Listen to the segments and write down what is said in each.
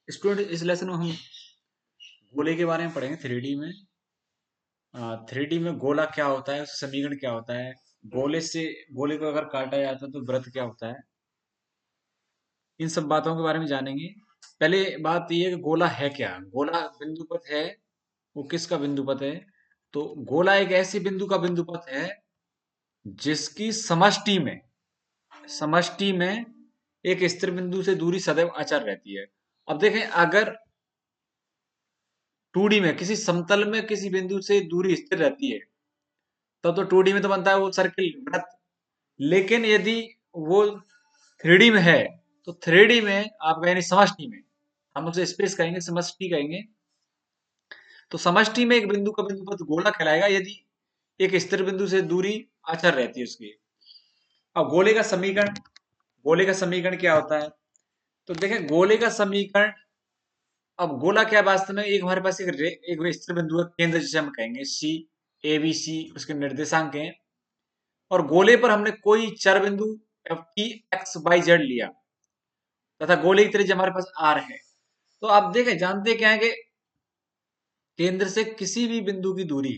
Student, इस lesson में हम गोले के बारे में पढ़ेंगे 3D में। 3D में गोला क्या होता है, उसका समीकरण क्या होता है, गोले को अगर काटा जाता है तो वृत्त क्या होता है, इन सब बातों के बारे में जानेंगे। पहले बात यह है कि गोला है क्या। गोला बिंदुपथ है। वो किसका बिंदुपथ है? तो गोला एक ऐसे बिंदु का बिंदुपथ है जिसकी समष्टि में एक स्थिर बिंदु से दूरी सदैव अचर रहती है। अब देखें, अगर 2D में किसी समतल में किसी बिंदु से दूरी स्थिर रहती है तब तो 2D में तो बनता है वो सर्किल, वृत्त। लेकिन यदि वो 3D में है तो 3D में आपका यानी समष्टि में, हम उसे स्पेस कहेंगे, समष्टि कहेंगे। तो समष्टि में एक बिंदु का बिंदुपथ गोला कहलाएगा यदि एक स्थिर बिंदु से दूरी अचर रहती है उसकी। अब गोले का समीकरण क्या होता है? तो देखें, गोले का समीकरण, अब गोला क्या है वास्तव में, एक हमारे पास एक स्थिर बिंदु है, केंद्र जिसे हम कहेंगे सी, ए बी सी उसके निर्देशांक हैं। और गोले पर हमने कोई चर बिंदु एफ की एक्स वाई जेड लिया तथा गोले की त्रिज्या हमारे पास आर है। तो आप देखें, जानते क्या है कि केंद्र से किसी भी बिंदु की दूरी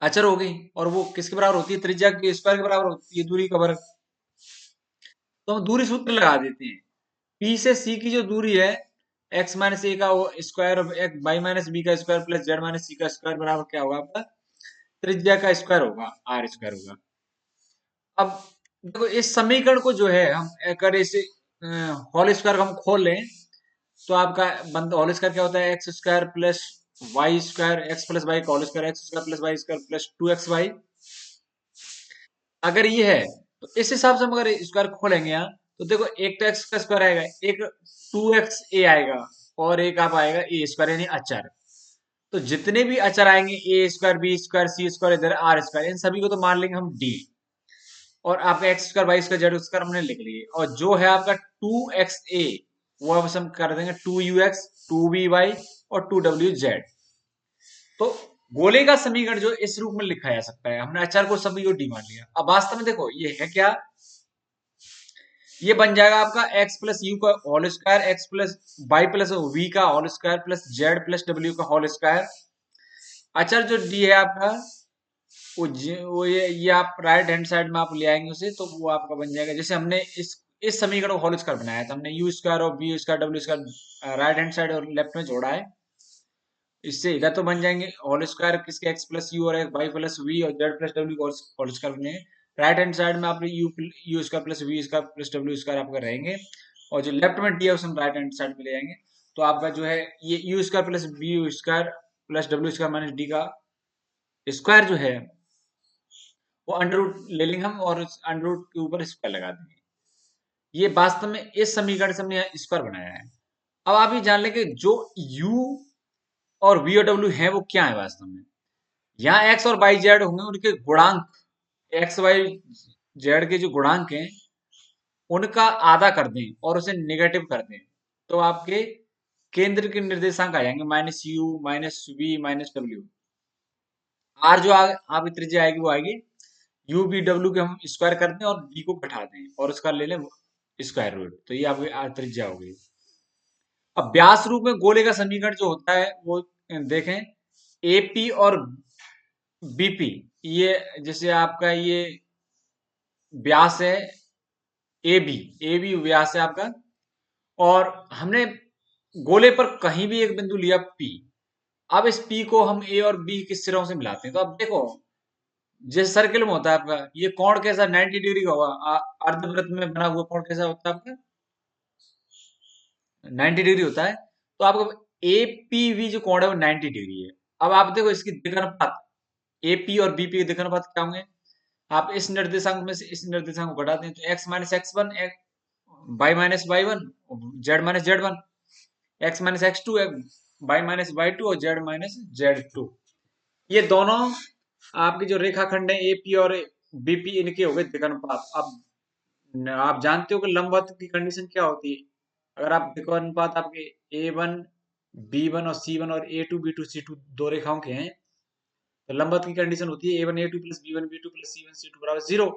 अचर हो गई और वो किसके बराबर होती है? त्रिज्या के स्क्वायर के बराबर होती है, दूरी का वर्ग। तो हम दूरी सूत्र लगा देते हैं। पी से सी की जो दूरी है, एक्स माइनस ए का स्क्वायर, वाई माइनस बी का स्क्वायर प्लस जेड माइनस सी का स्क्वायर बराबर क्या होगा आपका? त्रिज्या का स्क्वायर होगा, आर स्क्वायर होगा। अब देखो, इस समीकरण को जो है हम अगर इसे होल स्क्वायर हम खोल लें तो आपका होल स्क्वायर क्या होता है? X square plus Y square, x plus y का whole square, x square plus Y square plus 2xy। अगर ये है तो इस हिसाब से हम अगर स्क्वायर खोलेंगे यहाँ, तो देखो एक तो एक्स का स्क्वायर आएगा, एक 2xa आएगा, और एक आप आएगा ए स्क्वायर यानी अचर। तो जितने भी अचर आएंगे, A square B square C square इधर आर स्क्वायर, इन सभी को तो मान लेंगे हम डी। और आपका X square Y square Z square हमने लिख लिए, और जो है आपका 2xa वो अब हम कर देंगे 2ux 2by और 2wz। तो गोले का समीकरण जो इस रूप में लिखा जा सकता है, हमने अचर को सभी को डी मान लिया। अब वास्तव में देखो ये है क्या, ये बन जाएगा आपका एक्स प्लस यू का whole square, x plus y plus v का whole square plus z plus डब्ल्यू का होल स्क्वायर। अचर जो डी है आपका, वो ये आप राइट हैंड साइड में आप ले आएंगे उसे, तो वो आपका बन जाएगा, जैसे हमने इस समीकरण को होल स्क्वायर बनाया था, हमने यू स्क्वायर और B square W square right hand side और लेफ्ट में जोड़ा है। इससे इधर तो बन जाएंगे होल स्क्वायर किसके, एक्स प्लस यू और वाई प्लस वी और Z plus W whole square बनेंगे। राइट हैंड साइड में आप U square plus V square plus W square आपका रहेंगे, और जो लेफ्ट में डी है उसे हम राइट हैंड साइड में ले आएंगे। तो आपका जो है ये U square plus B square plus W square minus D का स्क्वायर जो है वो अंडर रूट ले लेंगे हम, और उस अंडर रूट के ऊपर स्क्वायर लगा देंगे। ये वास्तव में इस समीकरण से हमने स्क्वायर बनाया है। अब आप ये जान लें कि जो u और v और w है वो क्या है वास्तव में। यहाँ x और y z होंगे, उनके गुणांक x y z के जो गुणांक हैं उनका आधा कर दें और उसे नेगेटिव कर दें, तो आपके केंद्र के निर्देशांक आ जाएंगे minus U minus V minus W. R जो आपकी त्रिज्या आएगी वो आएगी यू बी डब्ल्यू के हम स्क्वायर कर दें और डी को घटा दें और उसका ले लें स्क्वायर रूट, तो ये आपकी आर त्रिज्या हो गई। अब व्यास रूप में गोले का समीकरण जो होता है वो देखें, एपी और बीपी, ये जैसे आपका ये व्यास है, ए बी व्यास है आपका, और हमने गोले पर कहीं भी एक बिंदु लिया पी। अब इस पी को हम ए और बी के सिरों से मिलाते हैं, तो अब देखो जिस सर्किल में होता है आपका ये कोण कैसा, 90 डिग्री का होगा। अर्धवृत्त में बना हुआ कोण कैसा होता है आपका? 90 डिग्री होता है। तो आपका एपीवी जो कोण है वो 90 डिग्री है। अब आप देखो इसकी दिक्कनुपात, एपी और बीपी के दिक्कनुपात क्या होंगे? आप इस निर्देशांक में से इस निर्देशांक को घटा दें तो x minus X one, Y minus Y one, Z minus Z one, X minus X two, Y minus Y two और जेड माइनस जेड टू। ये दोनों आपके जो रेखाखंड है एपी और बीपी, इनके हो गए दिक्कनुपात। अब आप जानते हो कि लंबवत की कंडीशन क्या होती है। अगर आप दिक्कनुपात आपके A1 B1 और C1 और A2 B2 C2 दो रेखाओं के हैं, तो लंबवत की कंडीशन होती है A1 A2 plus B1 B2 plus C1 C2 बराबर 0।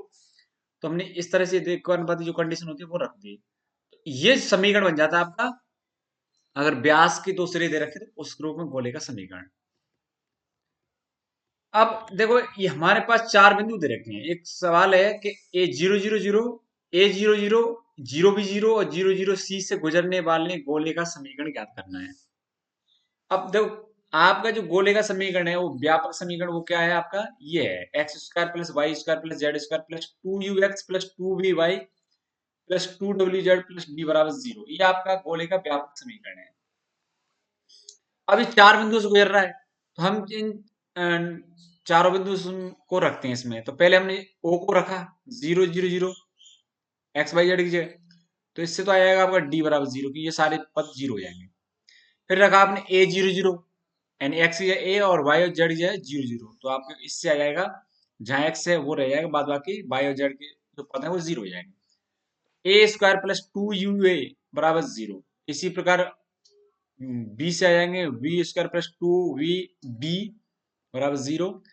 तो हमने इस तरह से दिक्कनुपात की जो कंडीशन होती है वो रख दी, तो ये समीकरण बन जाता है आपका अगर व्यास की दो सिरे दे रखे तो उस रूप में गोले का समीकरण। अब देखो ये हमारे पास चार बिंदु दे रखे हैं। एक सवाल है कि A000, A00, 0B0 और 00C से गुजरने वाले गोले का समीकरण ज्ञात करना है। अब देखो आपका जो गोले का समीकरण है वो व्यापक समीकरण वो क्या है आपका, ये है x square plus Y square plus Z square plus 2UX plus 2BY plus 2WZ plus D बराबर 0। ये आपका गोले का व्यापक समीकरण है। अभी चार बिंदु से गुजर रहा है तो हम इन चारों बिंदु को रखते हैं इसमें। तो पहले हमने ओ को रखा 0 0 0 XYZ की जगह, तो इससे तो आ जाएगा आपका डी बराबर 0 की ये सारे पद 0 हो जाएंगे। फिर रखा आपने A00 यानी एक्स ए और वाई और जेड जो है 0 0, तो आपको इससे आ जाएगा जहां एक्स है वो रह जाएगा, बाद बाकी वाई और जेड के जो पद है वो 0 हो जाएंगे। ए स्क्वायर प्लस 2UA बराबर 0। इसी प्रकार बी से आ जाएंगे वी स्क्वायर प्लस 2VB बराबर 0।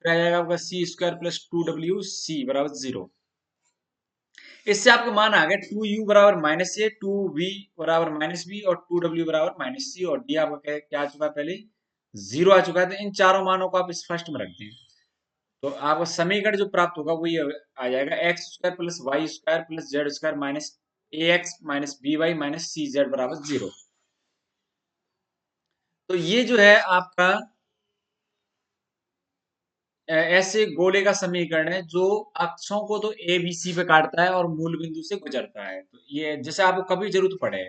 फिर आ जाएगा आपका सी स्क्वायर प्लस 2WC बराबर 0। इससे आपका मान आ गया 2U बराबर -A, 2V बराबर -B और 2W बराबर -C और D आपका क्या आ चुका है पहले 0 आ चुका है। तो इन चारों मानों को आप इस फर्स्ट में रख दें तो आपका समीकरण जो प्राप्त होगा वो ये आ जाएगा X square plus Y square plus Z square minus AX minus BY minus CZ बराबर 0। तो ये जो है आपका ऐसे गोले का समीकरण है जो अक्षों को तो ABC पे काटता है और मूल बिंदु से गुजरता है। तो ये जैसे आपको कभी जरूरत पड़े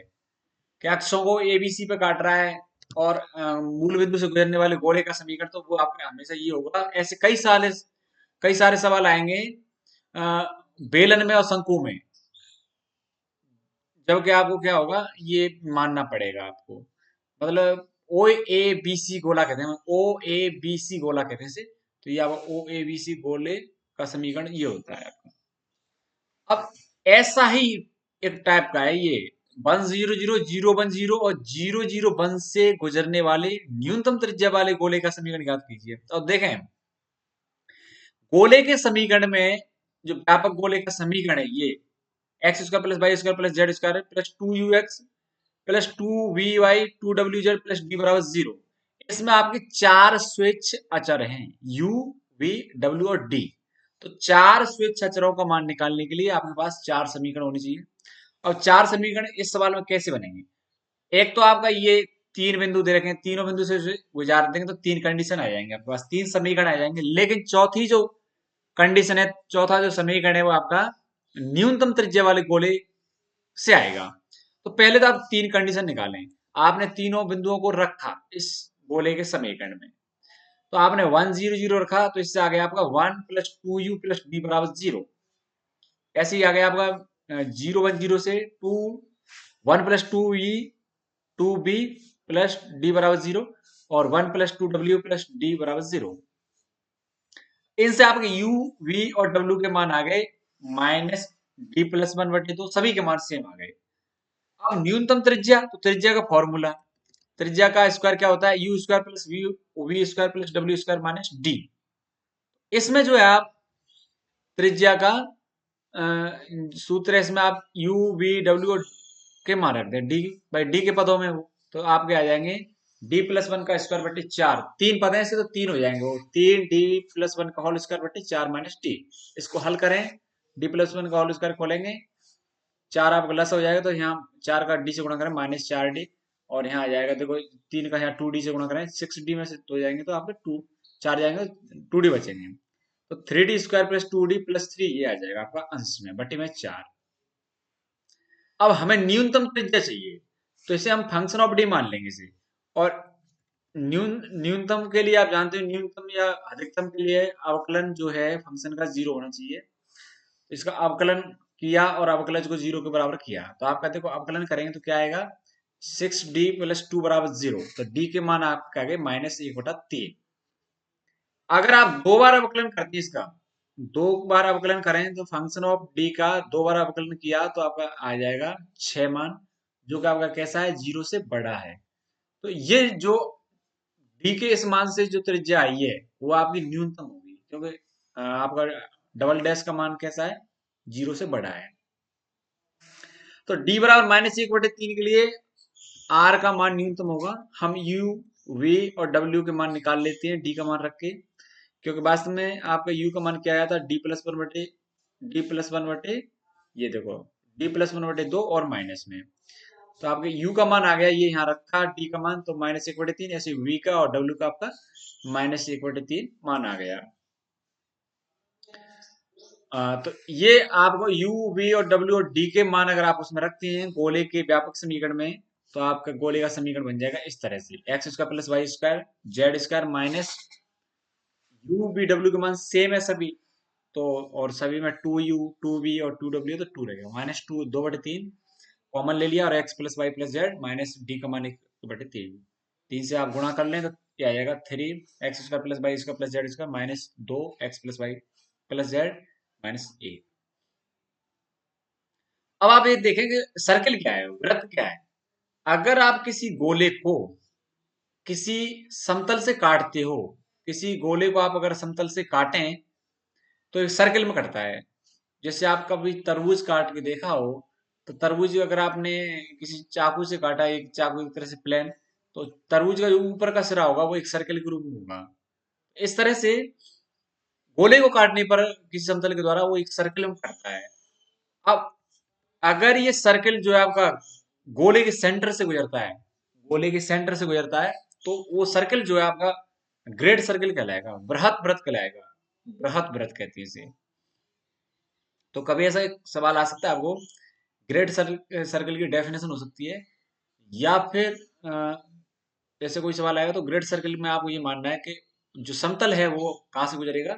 कि अक्षों को ABC पे काट रहा है और मूल बिंदु से गुजरने वाले गोले का समीकरण, तो वो आपका हमेशा ये होगा। ऐसे कई सारे सवाल आएंगे बेलन में और शंकु में, जबकि आपको क्या होगा ये मानना पड़ेगा आपको। मतलब OABC गोला कहते हैं, OABC गोला कहते हैं इसे। तो ये आपका OABC गोले का समीकरण ये होता है आपका। अब ऐसा ही एक टाइप का है ये 1 0 0 0 1 0 और 0 0 1 से गुजरने वाले न्यूनतम त्रिज्या वाले गोले का समीकरण याद कीजिए। तो देखें गोले के समीकरण में जो व्यापक गोले का समीकरण है ये X square plus Y square plus Z square plus 2UX plus 2VY 2WZ plus D बराबर 0। इसमें आपके चार स्वेच्छ अचर हैं U, V, W और D। तो चार स्वेच्छ अचरों का मान निकालने के लिए आपके पास चार समीकरण होने चाहिए। अब चार समीकरण इस सवाल में कैसे बनेंगे, एक तो आपका ये तीन बिंदु दे रखे हैं, तीनों बिंदु से गुजार देंगे तो तीन कंडीशन आ जाएंगे आपके पास, तीन समीकरण आ जाएंगे। लेकिन चौथी जो कंडीशन है, चौथा जो समीकरण है वो आपका न्यूनतम त्रिज्या वाले गोले से आएगा। तो पहले तो आप तीन कंडीशन निकालें। आपने तीनों बिंदुओं को रखा इस गोले के समीकरण में, तो आपने 1 0 0 रखा तो इससे आ गया आपका 1 प्लस 2U प्लस B बराबर 0। ऐसे ही आ गया आपका 0 1 0 से 1 plus 2E 2B plus D बराबर 0 और 1 प्लस 2W प्लस D बराबर 0। इनसे आपके U, V और W के मान आ गए -D+1/2, सभी के मान सेम आ गए। अब न्यूनतम त्रिज्या, तो त्रिज्या का फॉर्मूला, त्रिज्या का स्क्वायर क्या होता है U square plus V square plus W square minus D। इसमें जो है आप त्रिज्या का सूत्र है, इसमें आप U, V, W के मान रख दें D के पदों में वो, तो आपके आ जाएंगे D+1 का स्क्वायर बटे 4, तीन पद है इससे तो तीन हो जाएंगे वो, 3D+1 का होल स्क्वायर बटे 4 माइनस D। इसको हल करें, D+1 का होल स्क्वायर खोलेंगे, 4 आपका प्लस हो जाएगा तो यहाँ 4 का D से गुणा करें -4D और यहाँ आ जाएगा देखो 3 का यहाँ 2D से गुणा करें 6D में से हो जाएंगे तो आपके 4 जाएंगे 2D बचेंगे। तो 3D square plus 2D plus 3 ये आ जाएगा आपका अंश में बटे में 4। अब हमें न्यूनतम त्रिज्या चाहिए तो इसे हम फंक्शन ऑफ डी मान लेंगे इसे। और न्यूनतम के लिए आप जानते हो न्यूनतम या अधिकतम के लिए अवकलन जो है फंक्शन का 0 होना चाहिए। इसका अवकलन किया और अवकलज को 0 के बराबर किया तो आपका देखो अवकलन करेंगे तो क्या आएगा 6D प्लस 2 बराबर 0। तो D के मान आपका आ गए -1/3। अगर आप दो बार अवकलन करते हैं इसका, दो बार अवकलन करें तो फंक्शन ऑफ डी का दो बार अवकलन किया तो आपका आ जाएगा 6 मान, जो कि आपका कैसा है 0 से बड़ा है। तो ये जो डी के इस मान से जो त्रिज्या आई है वो आपकी न्यूनतम होगी, क्योंकि आपका डबल डैश का मान कैसा है 0 से बड़ा है। तो डी बराबर -1/3 के लिए आर का मान न्यूनतम होगा, हम यू, वी और डब्ल्यू के मान निकाल लेते हैं डी का मान रख के, क्योंकि वास्तव में आपका यू का मान क्या आया था, डी प्लस वन बटे ये देखो, डी+1/2 और माइनस में, तो आपके यू का मान आ गया, ये यहाँ रखा डी का मान, तो -1/3, ऐसे वी का और डब्ल्यू का आपका -1/3 मान आ गया। तो ये आपको यू, वी और डब्ल्यू और डी के मान अगर आप उसमें रखते हैं गोले के व्यापक समीकरण में, तो आपका गोले का समीकरण बन जाएगा इस तरह से, x² + y² z² minus you, we, W के मान सेम है सभी, तो और सभी में 2u 2v और 2w, तो 2 रहेगा, -2 2/3 कॉमन ले लिया, और x + y + z minus D का मान 1/3, 3 से आप गुणा कर लें तो क्या आ जाएगा, 3x² + y² + z² minus 2x + y + z -1। अब आप ये देखेंगे सर्किल क्या है, वृत्त क्या है। अगर आप किसी गोले को किसी समतल से काटते हो, किसी गोले को आप अगर समतल से काटें तो एक सर्किल में कटता है। जैसे आप कभी तरबूज काट के देखा हो, तो तरबूज अगर आपने किसी चाकू से काटा, एक चाकू की तरह से प्लेन, तो तरबूज का जो ऊपर का सिरा होगा वो एक सर्किल के रूप में होगा। इस तरह से गोले को काटने पर किसी समतल के द्वारा वो एक सर्किल में कटता है। अब अगर ये सर्किल जो है आपका गोले के सेंटर से गुजरता है, गोले के सेंटर से गुजरता है, तो वो सर्किल जो है आपका ग्रेट सर्किल कहलाएगा, बृहत वृत्त कहलाएगा, बृहत वृत्त कहते हैं इसे। तो कभी ऐसा एक सवाल आ सकता है आपको, ग्रेट सर्किल की डेफिनेशन हो सकती है, या फिर जैसे कोई सवाल आएगा तो ग्रेट सर्किल में आपको ये मानना है कि जो समतल है वो कहाँ से गुजरेगा,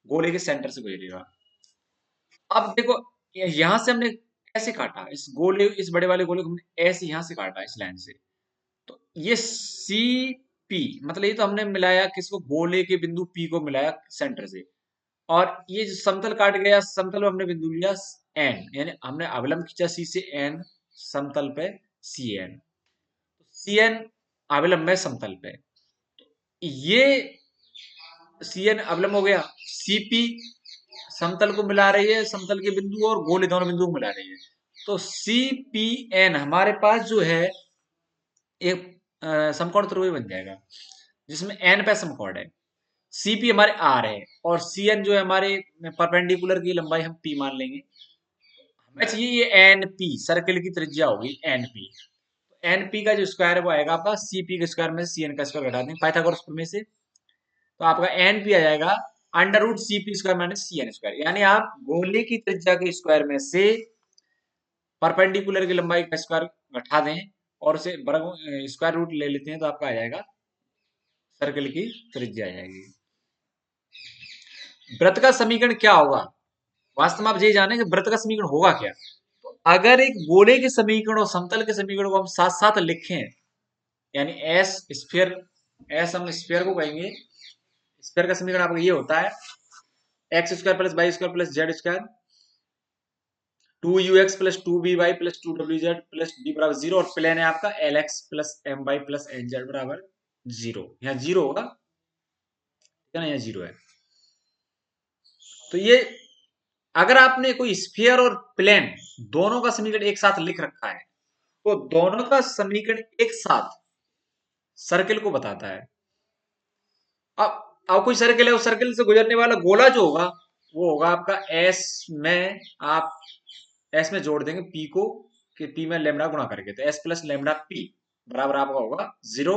गोले के सेंटर से गुजरेगा। अब देखो, यहाँ से हमने कैसे काटा इस गोले, इस बड़े वाले गोले को हमने ऐसे यहाँ से काटा इस लाइन से, तो ये सी पी, मतलब ये तो हमने मिलाया किसको, गोले के बिंदु पी को मिलाया सेंटर से, और ये जो समतल काट गया, समतल में हमने बिंदु लिया एन, यानी हमने अवलंब खींचा सी से एन, समतल पे सी एन, सी एन अवलंब है समतल पे, ये सी एन अवलंब हो गया, सीपी समतल को मिला रही है, समतल के बिंदु और गोले दोनों बिंदुओं को मिला रही है, तो सी पी एन हमारे पास जो है एक समकोण त्रिभुज बन जाएगा, जिसमें एन पे समकोण है, सीपी हमारे आर है, और सी एन जो है हमारे परपेंडिकुलर की लंबाई हम पी मान लेंगे, हमें चाहिए ये एन पी, सर्किल की त्रिज्या होगी एन पी, एन पी का जो स्क्वायर है वो आएगा आपका सी पी के स्क्वायर में से सी एन का स्क्वायर घटा देंगे पाइथागोरस प्रमेय से, तो आपका एन पी आ जाएगा √CP² minus C N square, यानी आप गोले की त्रिज्या के स्क्वायर में से परपेंडिकुलर की लंबाई का स्क्वायर घटा दें और उसे वर्ग स्क्वायर रूट ले लेते हैं, तो आपका आ जाएगा सर्कल की त्रिज्या आ जाएगी। वृत्त का समीकरण क्या होगा, वास्तव में आप ये जाने कि वृत्त का समीकरण होगा क्या। तो अगर एक गोले के समीकरण और समतल के समीकरण को हम साथ साथ लिखें, यानी एस स्फीयर, एस हम स्फीयर को कहेंगे, स्फीयर का समीकरण आपका ये होता है, x² + y² + z² 2ux + 2vy + 2wz + d = 0, और प्लेन है आपका lx + my + nz = 0, यहाँ 0 होगा, ठीक है ना, यहाँ 0 है। तो ये अगर आपने कोई स्फीयर और प्लेन दोनों का समीकरण एक साथ लिख रखा है, तो दोनों का समीकरण एक साथ सर्किल को बताता है। अब कोई सर्किल है, उस सर्किल से गुजरने वाला गोला जो होगा वो होगा आपका एस में, आप एस में जोड़ देंगे पी को, कि पी में लेमड़ा गुणा करके, तो एस प्लस लेमड़ा पी बराबर आपका होगा 0,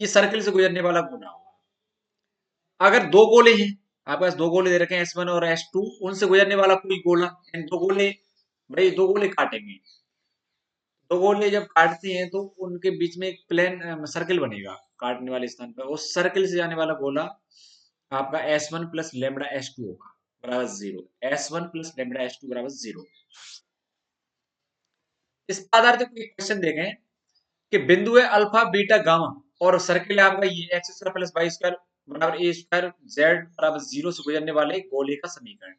ये सर्किल से गुजरने वाला गोला होगा। अगर दो गोले हैं, आपके पास दो गोले दे रखे हैं S1 और S2, उनसे गुजरने वाला कोई गोला, यानी दो गोले, भाई दो गोले काटेंगे, दो गोले जब काटते हैं तो उनके बीच में एक प्लेन सर्किल बनेगा काटने वाले स्थान पर, उस सर्किल से जाने वाला गोला आपका S1 + लेमड़ा S2 होगा बराबर 0, S1 + लेमड़ा S2 बराबर 0। इस आधार से कोई क्वेश्चन देखें कि बिंदु है अल्फा बीटा गामा, और सर्किल है आपका ये x² + y² बराबर a² z बराबर 0 से गुजरने वाले गोले का समीकरण।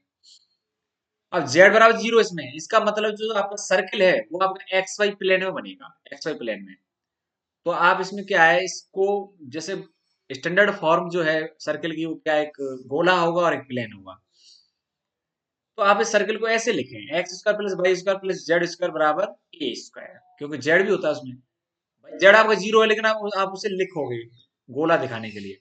अब z बराबर 0 इसमें, इसका मतलब जो आपका सर्किल है वो आपका XY प्लेन में बनेगा, XY प्लेन में। तो आप इसमें क्या है, इसको जैसे स्टैंडर्ड फॉर्म जो है सर्किल की, वो क्या एक गोला होगा और एक प्लेन होगा। तो आप इस सर्किल को ऐसे लिखें, X square plus Y square plus Z square बराबर ए स्क्वायर, क्योंकि जेड भी होता है उसमें। जेड आपका जीरो है, लेकिन आप उसे लिखोगे गोला दिखाने के लिए।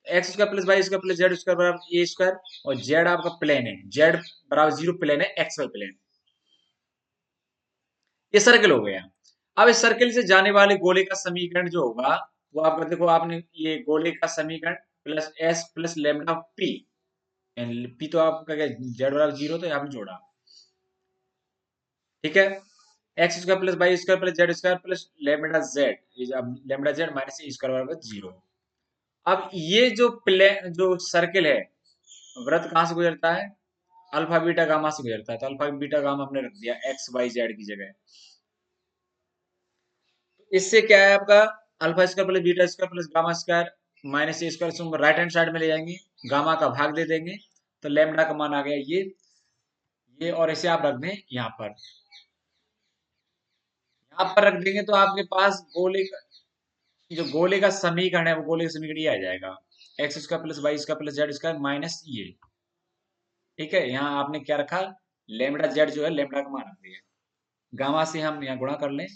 X square plus Y square plus Z square बराबर ए स्क्वायर, और जेड आपका प्लेन है, जेड बराबर जीरो प्लेन है, एक्स वाई प्लेन। ये सर्किल हो गया। अब इस सर्किल से जाने वाले गोले का समीकरण जो होगा वो आपका, देखो आपने ये गोले का समीकरण plus S plus lambda P, P तो आपका क्या, जेड बराबर जीरो, तो आपने जोड़ा, ठीक है। X square plus Y square plus Z square plus lambda z, lambda z minus a square बराबर जीरो। अब ये जो जो सर्किल है, वृत्त कहां से गुजरता है, अल्फा बीटा गामा से गुजरता है, तो अल्फा बीटा गामा हमने रख दिया एक्स वाई जेड की जगह। इससे क्या है आपका, alpha square plus beta square plus gamma square minus a square right hand side में ले जाएंगे, गामा का भाग दे देंगे, तो लेमडा का मान आ गया ये, और इसे आप रख दें यहाँ पर रख देंगे, तो आपके पास गोले का, जो गोले का समीकरण है वो गोले का समीकरण ये आ जाएगा, X square plus Y square plus Z square minus ये, ठीक है। यहाँ आपने क्या रखा, लेमडा जेड जो है लेमडा का मान रख दिया, गामा से हम यहाँ गुणा कर लें,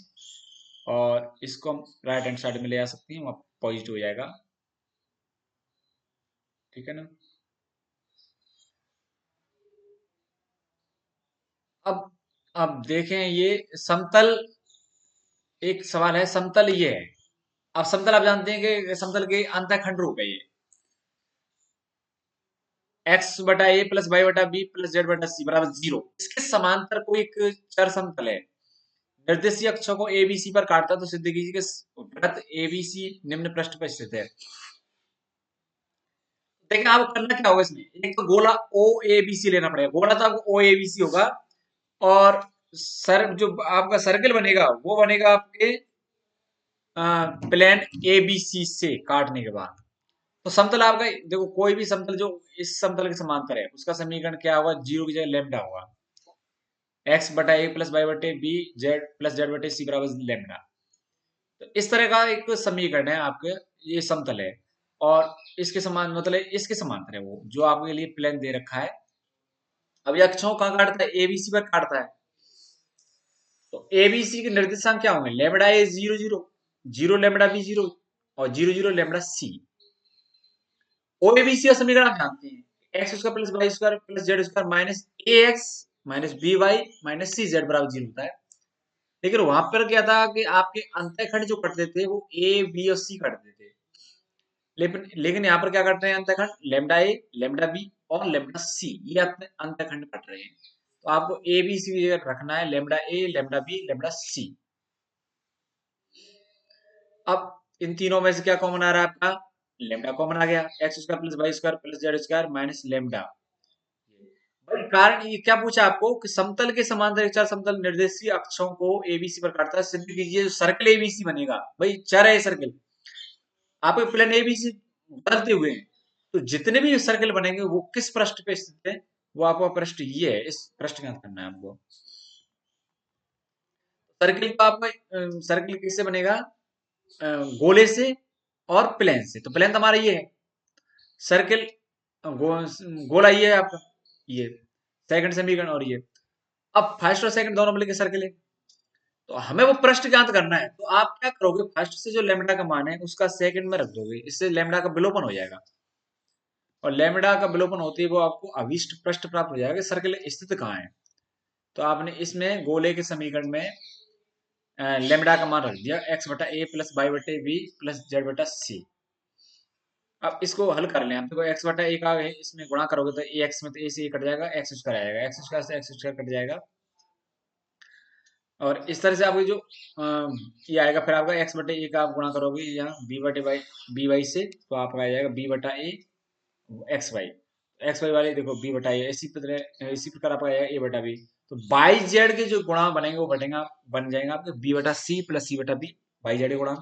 और इसको हम राइट हैंड साइड में ले आ सकते हैं, वहां पॉजिटिव हो जाएगा, ठीक है ना। अब अब देखें ये समतल, एक सवाल है, समतल ये है। अब समतल आप जानते हैं कि समतल के अंतःखंड रूप है ये, एक्स बटा ए प्लस वाई बटा बी प्लस जेड बटा सी बराबर जीरो। इसके समांतर कोई एक चर समतल है, निर्देशीय अक्षों को एबीसी पर काटता है, तो सिद्ध कीजिए कि वृत्त एबीसी निम्न पृष्ठ पर स्थित है। देखिए आपको करना क्या होगा इसमें, एक तो गोला ओ ए बी सी लेना पड़ेगा, गोला तो आपको ओ ए बी सी होगा, और सर जो आपका सर्किल बनेगा वो बनेगा आपके प्लेन ए बी सी से काटने के बाद। तो समतल आपका, देखो कोई भी समतल जो इस समतल के समांतर है उसका समीकरण क्या होगा, जीरो की जगह लेमडा होगा, एक्स बटा ए प्लस वाई बटे बी जेड प्लस जेड बटे सी बराबर लेमडा। तो इस तरह का एक समीकरण है आपके, ये समतल है, और इसके समान मतलब इसके समांतर है वो जो आपके लिए प्लेन दे रखा है। अब ये अक्षों कहाँ काटता है, एबीसी पर काटता है, तो एबीसी के निर्देशांक क्या होंगे, lambda a zero zero, zero lambda b zero, और zero zero lambda c. OABC का समीकरण आप जानते हैं, x square plus Y square plus Z square minus a x minus b y minus c z बराबर जीरो होता है। लेकिन वहां पर क्या था कि आपके अंतःखंड जो कटते थे वो ए बी और सी कटते थे, लेकिन यहाँ पर क्या कट रहे हैं अंतःखंड, लेमडा ए लेमडा बी और लेमडा सी, ये अपने अंतःखंड कट रहे हैं। तो आपको ए बी सी रखना है, lambda A lambda B lambda सी। अब इन तीनों में से क्या कॉमन आ रहा है आपका, लेमडा कॉमन आ गया, X square plus Y square plus Z square minus lambda. भाई कारण ये क्या पूछा आपको कि समतल के समांतर एक चार समतल निर्देशीय अक्षों को एबीसी पर काटता है, सिद्ध कीजिए जो सर्कल एबीसी बनेगा, भाई चर है सर्कल, आपके प्लेन एबीसी बदलते हुए हैं, तो जितने भी सर्कल बनेंगे वो किस पृष्ठ पे स्थित है, वो आपका पृष्ठ ये है, इस पृष्ठ का करना है आपको। सर्कल का आपका सर्कल किससे बनेगा, गोले से और प्लेन से, तो प्लेन तो हमारा ये है, सर्कल गोला ये है आपका, ये सेकंड समीकरण, और ये अब फर्स्ट और सेकंड दोनों मिलकर सर्कल है, तो हमें वो पृष्ठ ज्ञात करना है, तो आप क्या करोगे, फर्स्ट से जो लेमडा का मान है उसका सेकंड में रख दोगे, इससे लेमडा का विलोपन हो जाएगा, और लेमडा का विलोपन होते ही वो आपको अभिष्ट पृष्ठ प्राप्त हो जाएगा, सर्कल स्थित कहाँ है। तो आपने इसमें गोले के समीकरण में लेमडा का मान रख दिया, एक्स बटा ए प्लस वाई बटे बी प्लस जेड बटा सी। अब इसको हल कर लें, आप देखो एक्स बटा ए का इसमें गुणा करोगे तो ए एक्स में तो ए से कट जाएगा, एक्स स्क्वायर आएगा, एक्स स्क्वायर से एक्स स्क्वायर कट जाएगा, और इस तरह से आपको जो ये आएगा, फिर आपका एक्स बटे ए का आप गुणा करोगे यहाँ बी बटे वाई बी वाई से, तो आपका आ जाएगा बी बटा ए एक्स वाई वाले देखो बी बटा ए, इसी प्रकार आपका आएगा ए बटा बी, तो बाई जेड के जो गुणा बनेंगे वो बन जाएंगे आपके बी बटा सी प्लस सी बटा बी, बाई जेड गुणा,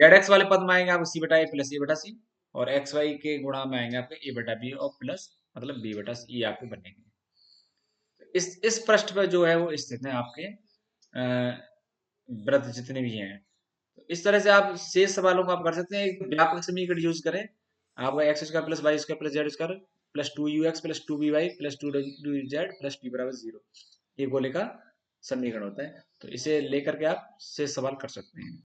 जेड एक्स वाले पद में आएंगे आपको सी बटा ए प्लस ए बटा सी, और एक्स वाई के गुणा में आएंगे आपके ए बटा बी और प्लस मतलब बी बटा सी, ये आपके बनेंगे। इस पृष्ठ पर जो है वो स्थित है आपके व्रत जितने भी हैं। तो इस तरह से आप शेष सवालों को आप कर सकते हैं, एक व्यापक समीकरण यूज करें, आपका X square plus Y square plus Z square plus 2ux plus 2by plus 2wz plus t बराबर 0, ये गोले का समीकरण होता है। तो इसे लेकर के आप से सवाल कर सकते हैं।